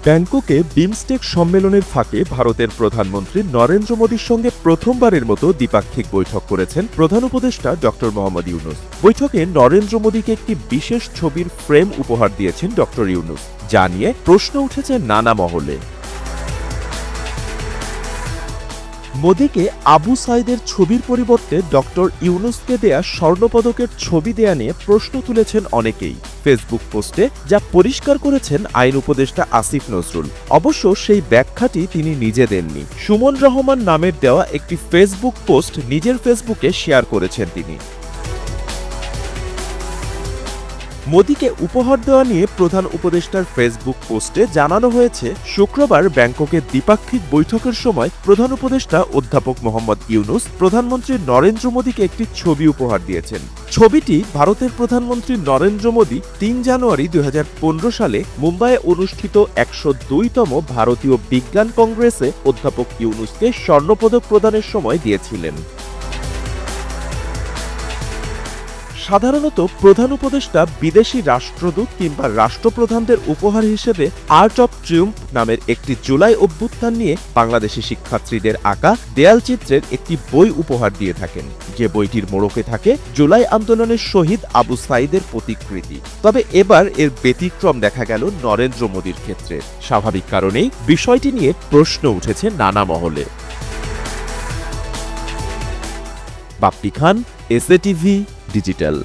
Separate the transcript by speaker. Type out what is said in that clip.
Speaker 1: ব্যাংককে বিমস্টেক সম্মেলনের ফাঁকে ভারতের প্রধানমন্ত্রী নরেন্দ্র মোদীর সঙ্গে প্রথমবারের মতো দ্বিপাক্ষিক বৈঠক করেছেন প্রধান উপদেষ্টা ড. মোহাম্মদ ইউনূস। বৈঠকে নরেন্দ্র মোদীকে একটি বিশেষ ছবির ফ্রেম উপহার দিয়েছেন ড. ইউনূস, যা নিয়ে প্রশ্ন উঠেছে নানা মহলে। মোদীকে আবু সাইদের ছবির পরিবর্তে ড. ইউনূসকে দেয়া স্বর্ণপদকের ছবি দেয়া নিয়ে প্রশ্ন তুলেছেন অনেকেই। ফেসবুক পোস্টে যা পরিষ্কার করেছেন আইন উপদেষ্টা আসিফ নজরুল। অবশ্য সেই ব্যাখ্যাটি তিনি নিজে দেননি। সুমন রহমান নামের দেওয়া একটি ফেসবুক পোস্ট নিজের ফেসবুকে শেয়ার করেছেন তিনি। মোদীকে উপহার দেওয়া নিয়ে প্রধান উপদেষ্টার ফেসবুক পোস্টে জানানো হয়েছে, শুক্রবার ব্যাংককে দ্বিপাক্ষিক বৈঠকের সময় প্রধান উপদেষ্টা অধ্যাপক মোহাম্মদ ইউনূস প্রধানমন্ত্রী নরেন্দ্র মোদীকে একটি ছবি উপহার দিয়েছেন। ছবিটি ভারতের প্রধানমন্ত্রী নরেন্দ্র মোদী ৩ জানুয়ারি ২০১৫ সালে মুম্বাইয়ে অনুষ্ঠিত ১০২তম ভারতীয় বিজ্ঞান কংগ্রেসে অধ্যাপক ইউনূসকে স্বর্ণপদক প্রদানের সময় দিয়েছিলেন। সাধারণত প্রধান উপদেষ্টা বিদেশি রাষ্ট্রদূত কিংবা রাষ্ট্রপ্রধানদের উপহার হিসেবে আর্ট অব ট্রিউম্ফ নামের একটি জুলাই অভ্যুত্থান নিয়ে বাংলাদেশি শিক্ষার্থীদের আঁকা দেয়ালচিত্রের একটি বই উপহার দিয়ে থাকেন, যে বইটির মোড়কে থাকে জুলাই আন্দোলনের শহীদ আবু সাইদের প্রতিকৃতি। তবে এবার এর ব্যতিক্রম দেখা গেল নরেন্দ্র মোদীর ক্ষেত্রে। স্বাভাবিক কারণেই বিষয়টি নিয়ে প্রশ্ন উঠেছে নানা মহলে। বাপ্পি খান, এসএ টিভি ডিজিটাল।